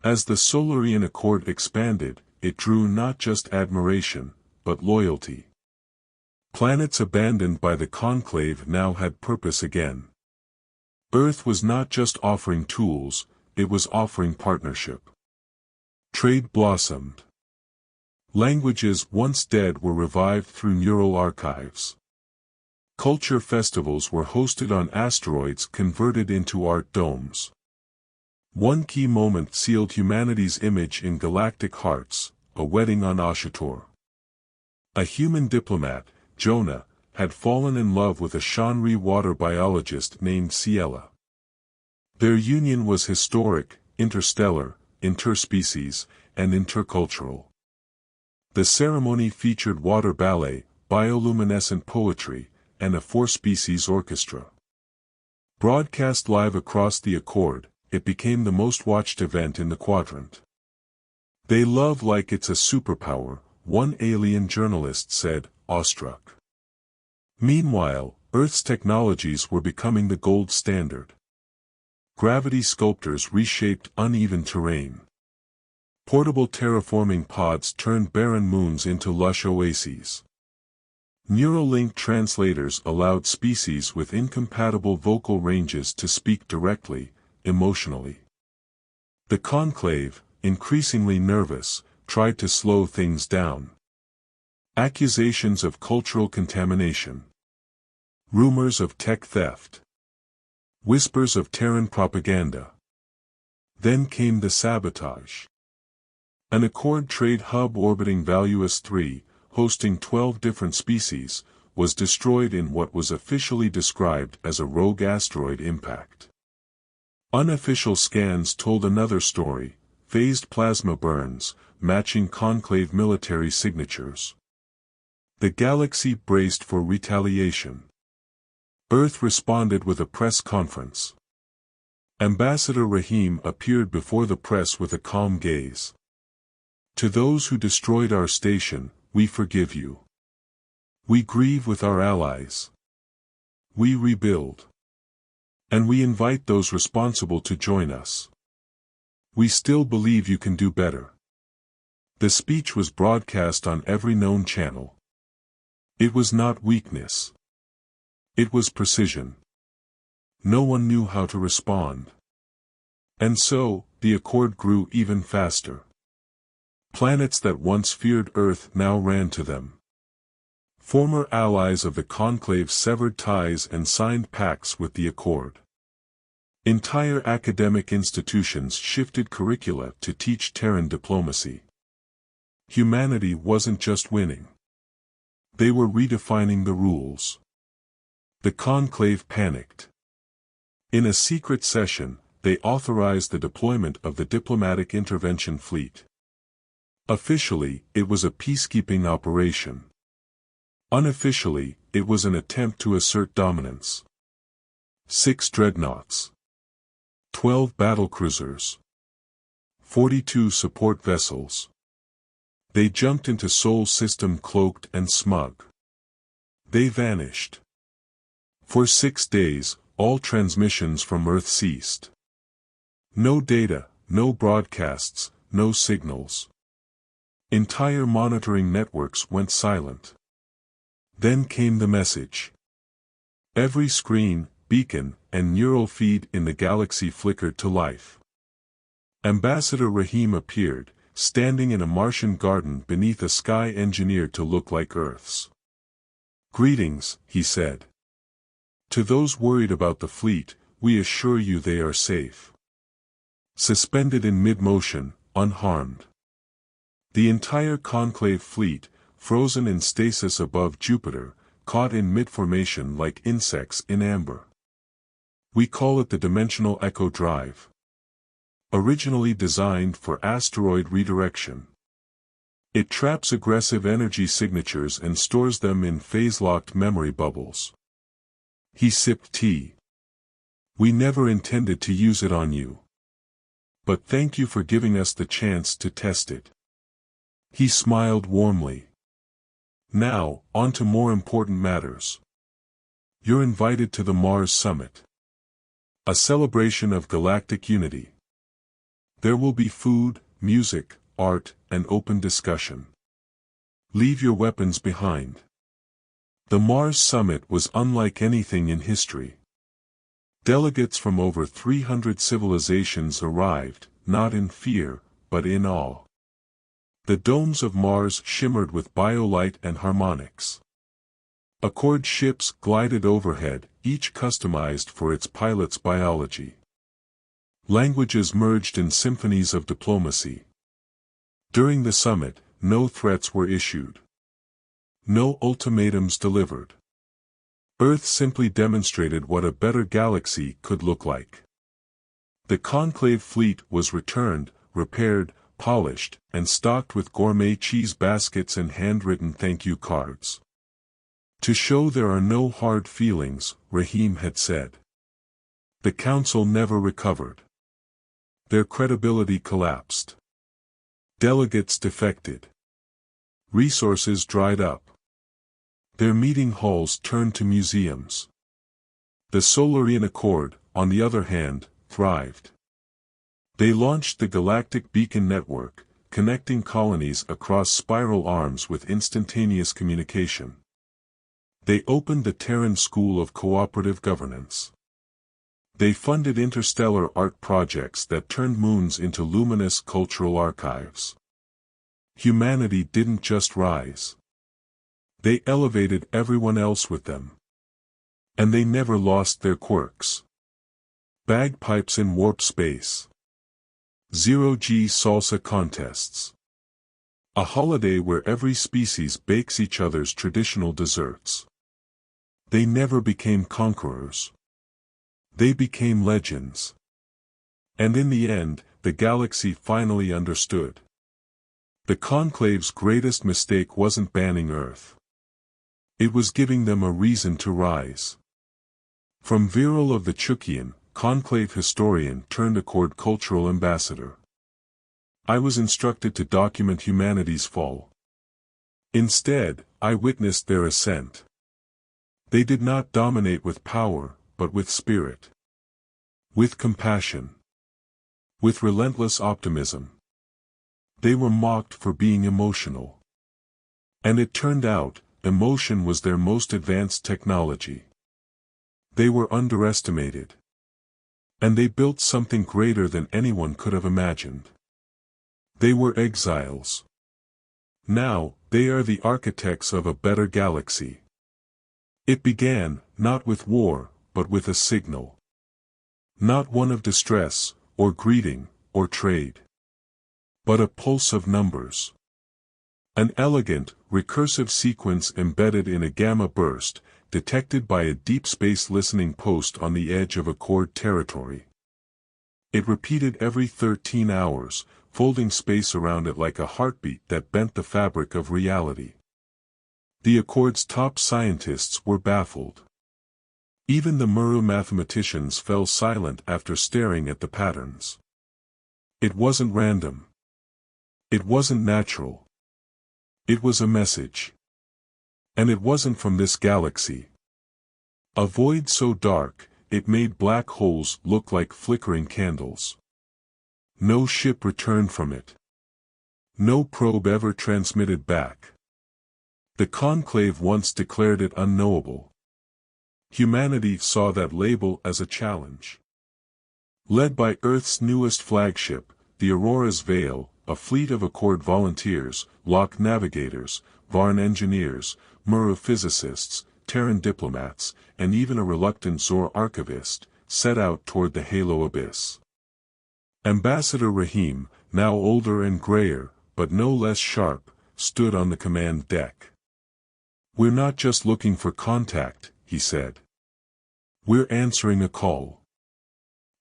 As the Solarian Accord expanded, it drew not just admiration, but loyalty. Planets abandoned by the Conclave now had purpose again. Earth was not just offering tools, it was offering partnership. Trade blossomed. Languages once dead were revived through neural archives. Culture festivals were hosted on asteroids converted into art domes. One key moment sealed humanity's image in galactic hearts, a wedding on Ashator. A human diplomat, Jonah, had fallen in love with a Shanri water biologist named Ciela. Their union was historic, interstellar, interspecies, and intercultural. The ceremony featured water ballet, bioluminescent poetry, and a four-species orchestra. Broadcast live across the Accord, it became the most watched event in the quadrant. "They love like it's a superpower," one alien journalist said, awestruck. Meanwhile, Earth's technologies were becoming the gold standard. Gravity sculptors reshaped uneven terrain. Portable terraforming pods turned barren moons into lush oases. Neuralink translators allowed species with incompatible vocal ranges to speak directly, emotionally. The Conclave, increasingly nervous, tried to slow things down. Accusations of cultural contamination. Rumors of tech theft. Whispers of Terran propaganda. Then came the sabotage. An Accord trade hub orbiting Valuus 3, hosting 12 different species, was destroyed in what was officially described as a rogue asteroid impact. Unofficial scans told another story, phased plasma burns, matching Conclave military signatures. The galaxy braced for retaliation. Earth responded with a press conference. Ambassador Rahim appeared before the press with a calm gaze. "To those who destroyed our station, we forgive you. We grieve with our allies. We rebuild. And we invite those responsible to join us. We still believe you can do better." The speech was broadcast on every known channel. It was not weakness. It was precision. No one knew how to respond. And so, the Accord grew even faster. Planets that once feared Earth now ran to them. Former allies of the Conclave severed ties and signed pacts with the Accord. Entire academic institutions shifted curricula to teach Terran diplomacy. Humanity wasn't just winning. They were redefining the rules. The Conclave panicked. In a secret session, they authorized the deployment of the Diplomatic Intervention Fleet. Officially, it was a peacekeeping operation. Unofficially, it was an attempt to assert dominance. 6 dreadnoughts. 12 battlecruisers. 42 support vessels. They jumped into Sol system cloaked and smug. They vanished. For 6 days, all transmissions from Earth ceased. No data, no broadcasts, no signals. Entire monitoring networks went silent. Then came the message. Every screen, beacon, and neural feed in the galaxy flickered to life. Ambassador Rahim appeared, standing in a Martian garden beneath a sky engineered to look like Earth's. "Greetings," he said. "To those worried about the fleet, we assure you they are safe. Suspended in mid-motion, unharmed. The entire Conclave fleet, frozen in stasis above Jupiter, caught in mid-formation like insects in amber. We call it the Dimensional Echo Drive. Originally designed for asteroid redirection. It traps aggressive energy signatures and stores them in phase-locked memory bubbles." He sipped tea. "We never intended to use it on you. But thank you for giving us the chance to test it." He smiled warmly. "Now, on to more important matters. You're invited to the Mars Summit. A celebration of galactic unity. There will be food, music, art, and open discussion. Leave your weapons behind. The Mars Summit was unlike anything in history. Delegates from over 300 civilizations arrived, not in fear, but in awe. The domes of Mars shimmered with biolight and harmonics. Accord ships glided overhead, each customized for its pilot's biology. Languages merged in symphonies of diplomacy. During the summit, no threats were issued. No ultimatums delivered. Earth simply demonstrated what a better galaxy could look like. The Conclave fleet was returned, repaired, polished, and stocked with gourmet cheese baskets and handwritten thank you cards. To show there are no hard feelings, Rahim had said. The Council never recovered. Their credibility collapsed. Delegates defected. Resources dried up. Their meeting halls turned to museums. The Solarian Accord, on the other hand, thrived. They launched the Galactic Beacon Network, connecting colonies across spiral arms with instantaneous communication. They opened the Terran School of Cooperative Governance. They funded interstellar art projects that turned moons into luminous cultural archives. Humanity didn't just rise. They elevated everyone else with them. And they never lost their quirks. Bagpipes in warp space. Zero-G salsa contests. A holiday where every species bakes each other's traditional desserts. They never became conquerors. They became legends. And in the end, the galaxy finally understood. The Conclave's greatest mistake wasn't banning Earth. It was giving them a reason to rise. From Viral of the Chukian, Conclave historian turned Accord cultural ambassador. I was instructed to document humanity's fall. Instead, I witnessed their ascent. They did not dominate with power, but with spirit. With compassion. With relentless optimism. They were mocked for being emotional. And it turned out, emotion was their most advanced technology. They were underestimated. And they built something greater than anyone could have imagined. They were exiles. Now, they are the architects of a better galaxy. It began, not with war, but with a signal. Not one of distress, or greeting, or trade. But a pulse of numbers. An elegant, recursive sequence embedded in a gamma burst, detected by a deep space listening post on the edge of Accord territory. It repeated every 13 hours, folding space around it like a heartbeat that bent the fabric of reality. The Accord's top scientists were baffled. Even the Murru mathematicians fell silent after staring at the patterns. It wasn't random. It wasn't natural. It was a message. And it wasn't from this galaxy. A void so dark, it made black holes look like flickering candles. No ship returned from it. No probe ever transmitted back. The Conclave once declared it unknowable. Humanity saw that label as a challenge. Led by Earth's newest flagship, the Aurora's Veil, a fleet of Accord volunteers, Locke navigators, Varn engineers, Murru physicists, Terran diplomats, and even a reluctant Zor archivist, set out toward the Halo abyss. Ambassador Rahim, now older and grayer, but no less sharp, stood on the command deck. "We're not just looking for contact," he said. "We're answering a call.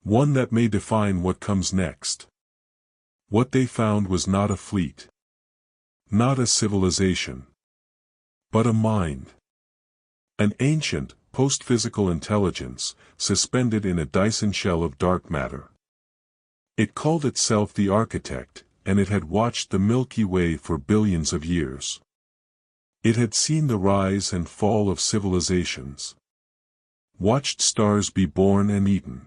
One that may define what comes next." What they found was not a fleet. Not a civilization. But a mind. An ancient, post-physical intelligence, suspended in a Dyson shell of dark matter. It called itself the Architect, and it had watched the Milky Way for billions of years. It had seen the rise and fall of civilizations. Watched stars be born and eaten.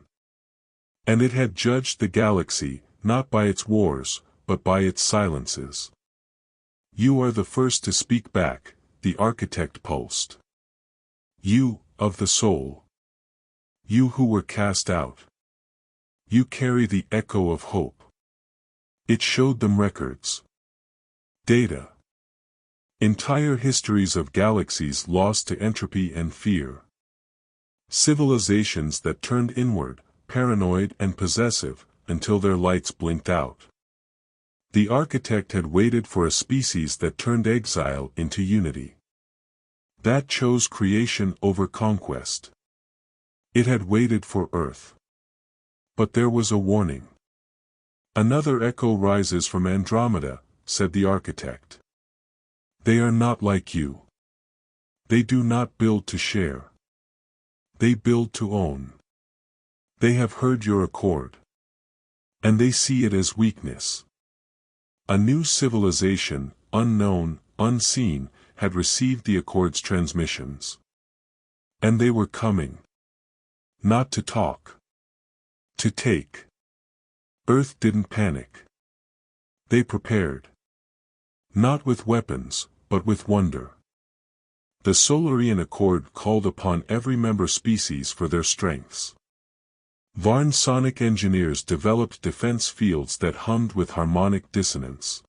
And it had judged the galaxy, not by its wars, but by its silences. You are the first to speak back, the architect pulsed. You, of the soul. You who were cast out. You carry the echo of hope. It showed them records. Data. Entire histories of galaxies lost to entropy and fear. Civilizations that turned inward, paranoid and possessive, until their lights blinked out. The architect had waited for a species that turned exile into unity. That chose creation over conquest. It had waited for Earth. But there was a warning. Another echo rises from Andromeda, said the architect. They are not like you. They do not build to share. They build to own. They have heard your accord. And they see it as weakness. A new civilization, unknown, unseen, had received the Accord's transmissions. And they were coming. Not to talk. To take. Earth didn't panic. They prepared. Not with weapons, but with wonder. The Solarian Accord called upon every member species for their strengths. Varn sonic engineers developed defense fields that hummed with harmonic dissonance.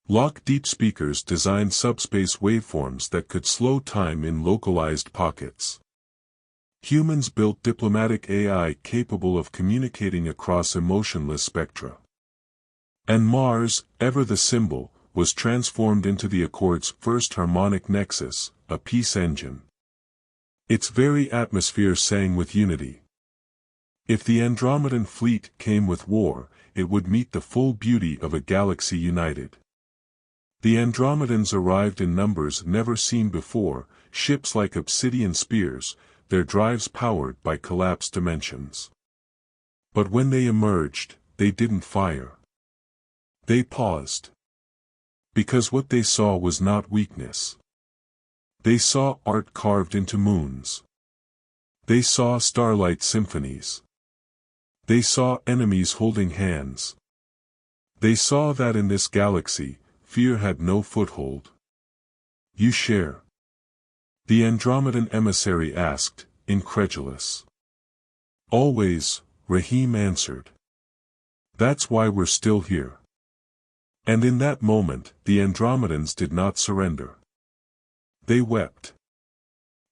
Lock deep speakers designed subspace waveforms that could slow time in localized pockets. Humans built diplomatic AI capable of communicating across emotionless spectra. And Mars, ever the symbol, was transformed into the Accord's first harmonic nexus, a peace engine. Its very atmosphere sang with unity. If the Andromedan fleet came with war, it would meet the full beauty of a galaxy united. The Andromedans arrived in numbers never seen before, ships like obsidian spears, their drives powered by collapsed dimensions. But when they emerged, they didn't fire. They paused. Because what they saw was not weakness. They saw art carved into moons. They saw starlight symphonies. They saw enemies holding hands. They saw that in this galaxy, fear had no foothold. You share? The Andromedan emissary asked, incredulous. Always, Rahim answered. That's why we're still here. And in that moment, the Andromedans did not surrender. They wept.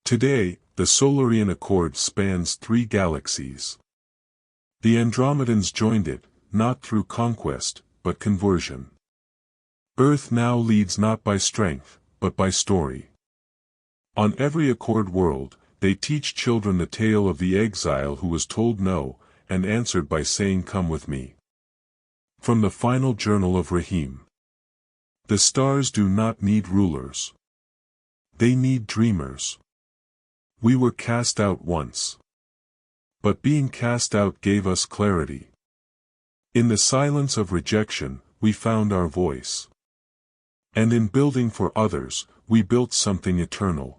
Today, the Solarian Accord spans 3 galaxies. The Andromedans joined it, not through conquest, but conversion. Earth now leads not by strength, but by story. On every Accord world, they teach children the tale of the exile who was told no, and answered by saying come with me. From the final journal of Rahim. The stars do not need rulers. They need dreamers. We were cast out once. But being cast out gave us clarity. In the silence of rejection, we found our voice. And in building for others, we built something eternal.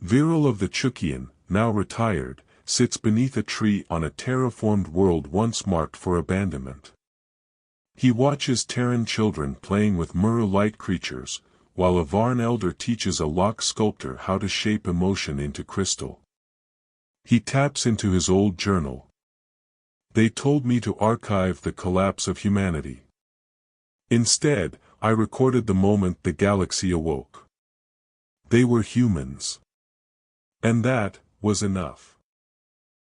Viral of the Chukian, now retired, sits beneath a tree on a terraformed world once marked for abandonment. He watches Terran children playing with Murru light creatures, while a Varn elder teaches a Lock sculptor how to shape emotion into crystal. He taps into his old journal. They told me to archive the collapse of humanity. Instead, I recorded the moment the galaxy awoke. They were humans. And that was enough.